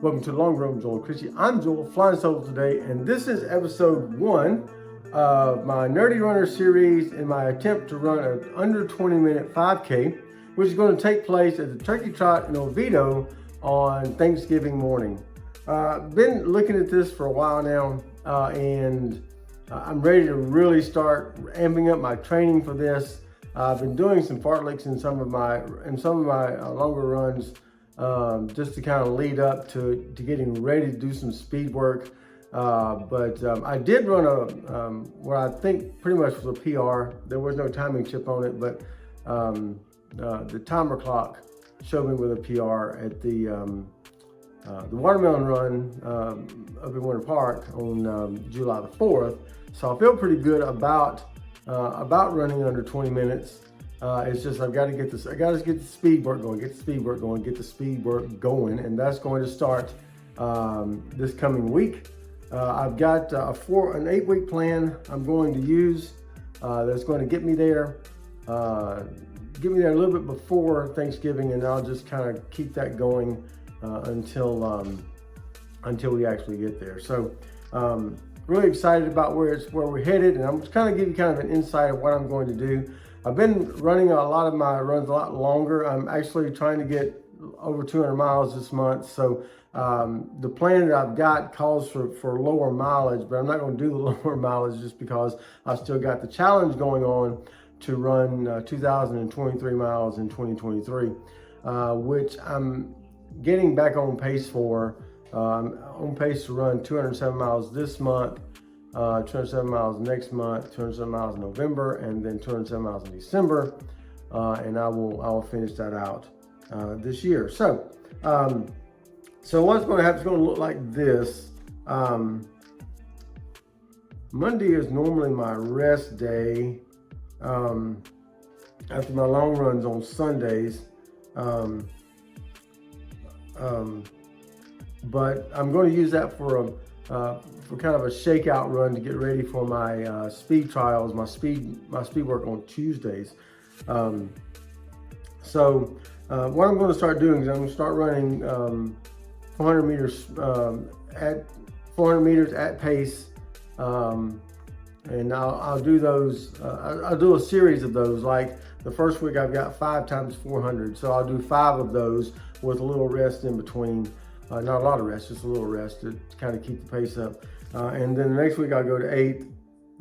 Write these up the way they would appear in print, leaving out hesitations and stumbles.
Welcome to the Long Run with Joel and Chrissy. I'm Joel, flying solo today, and this is episode 1 of my Nerdy Runner series in my attempt to run an under 20-minute 5K, which is going to take place at the Turkey Trot in Oviedo on Thanksgiving morning. Been looking at this for a while now, and I'm ready to really start amping up my training for this. I've been doing some fartleks in some of my longer runs, just to kind of lead up to getting ready to do some speed work. But I did run what I think pretty much was a PR. There was no timing chip on it, but the timer clock showed me with a PR at the watermelon run up in Winter Park on July the 4th. So I feel pretty good about running under 20 minutes. It's just I've got to get this. I got to get the speed work going. Get the speed work going, and that's going to start this coming week. I've got an 8-week plan I'm going to use. That's going to get me there. Get me there a little bit before Thanksgiving, and I'll just kind of keep that going until we actually get there. So really excited about where we're headed, and I'm just kind of give you kind of an insight of what I'm going to do. I've been running a lot of my runs a lot longer. I'm actually trying to get over 200 miles this month. So the plan that I've got calls for lower mileage, but I'm not going to do the lower mileage just because I've still got the challenge going on to run 2,023 miles in 2023, which I'm getting back on pace for. I'm on pace to run 207 miles this month, 207 miles next month, 207 miles in November, and then 207 miles in December, and I will finish that out this year. So what's going to happen is going to look like this. Monday is normally my rest day after my long runs on Sundays. But I'm going to use that for kind of a shakeout run to get ready for my speed trials, my speed work on Tuesdays. So what I'm going to start doing is I'm going to start running 400 meters at 400 meters at pace, and I'll do those. I'll do a series of those. Like the first week, I've got 5 times 400, so I'll do 5 of those with a little rest in between. Not a lot of rest, just a little rest to kind of keep the pace up. And then the next week I'll go to 8.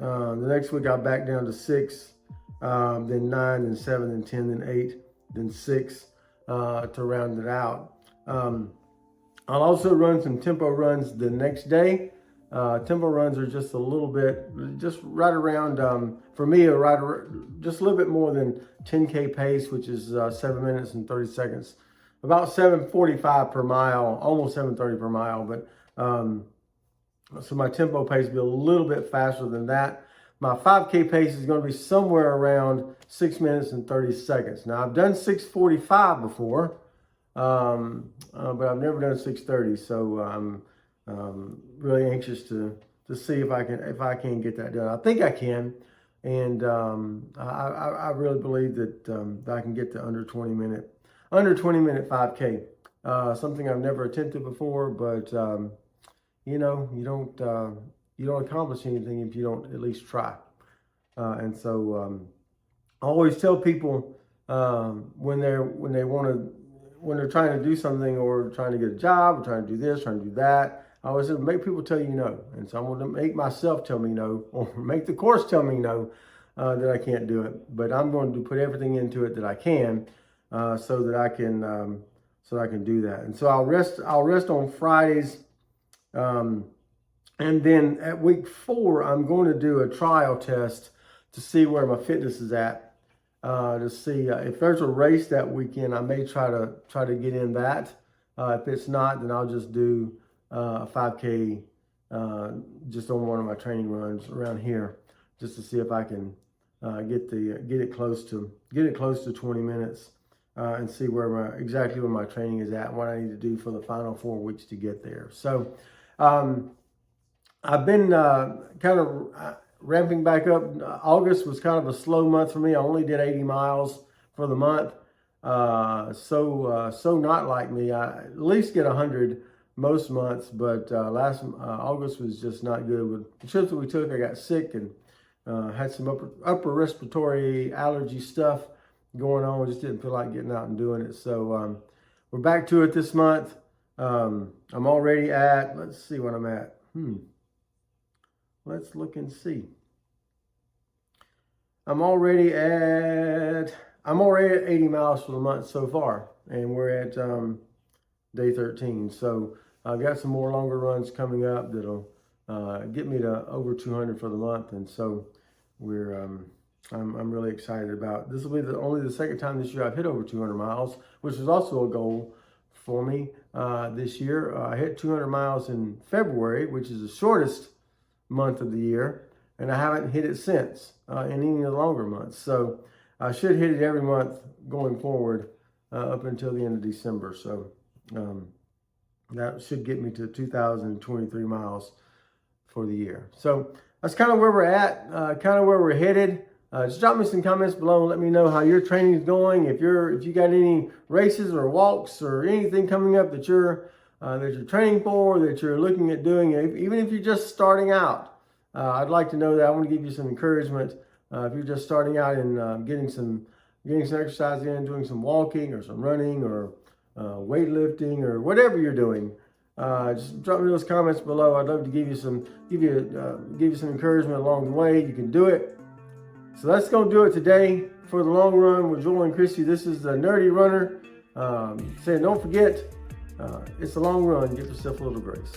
The next week I'll back down to 6, then 9, then 7, then 10, then 8, then 6 to round it out. I'll also run some tempo runs the next day. Tempo runs are just a little bit, just right around, for me, just a little bit more than 10K pace, which is 7 minutes and 30 seconds. About 7:45 per mile, almost 7:30 per mile, but so my tempo pace will be a little bit faster than that. My 5K pace is going to be somewhere around 6 minutes and 30 seconds. Now I've done 6:45 before, but I've never done 6:30, so I'm really anxious to see if I can get that done. I think I can, and I really believe that I can get to under 20 minute 5K, something I've never attempted before, but you don't accomplish anything if you don't at least try. And so I always tell people when they're trying to do something or trying to get a job or trying to do this, trying to do that, I always say make people tell you no. And so I'm going to make myself tell me no, or make the course tell me no, that I can't do it. But I'm going to put everything into it that I can. So that I can do that. And so I'll rest on Fridays, and then at week 4 I'm going to do a trial test to see where my fitness is at, to see if there's a race that weekend. I may try to get in that. If it's not, then I'll just do a 5K just on one of my training runs around here, just to see if I can get it close to 20 minutes. And see exactly where my training is at and what I need to do for the final 4 weeks to get there. So I've been kind of ramping back up. August was kind of a slow month for me. I only did 80 miles for the month. So not like me. I at least get 100 most months, but last August was just not good. With the trips that we took, I got sick and had some upper respiratory allergy stuff going on. Just didn't feel like getting out and doing it. So we're back to it this month. I'm already at, let's see what I'm at. Let's look and see. I'm already at 80 miles for the month so far, and we're at day 13. So I've got some more longer runs coming up that'll get me to over 200 for the month, and so I'm really excited about. This will be only the second time this year I've hit over 200 miles, which is also a goal for me this year. I hit 200 miles in February, which is the shortest month of the year, and I haven't hit it since in any of the longer months. So I should hit it every month going forward up until the end of December. So that should get me to 2,023 miles for the year. So that's kind of where we're at, kind of where we're headed. Just drop me some comments below and let me know how your training is going. If you got any races or walks or anything coming up that you're training for, that you're looking at doing, even if you're just starting out, I'd like to know that. I want to give you some encouragement. If you're just starting out and getting some exercise in, doing some walking or some running or weightlifting or whatever you're doing, just drop me those comments below. I'd love to give you some encouragement along the way. You can do it. So that's going to do it today for the long run with Joel and Christy. This is the Nerdy Runner saying, don't forget, it's a long run. Give yourself a little grace.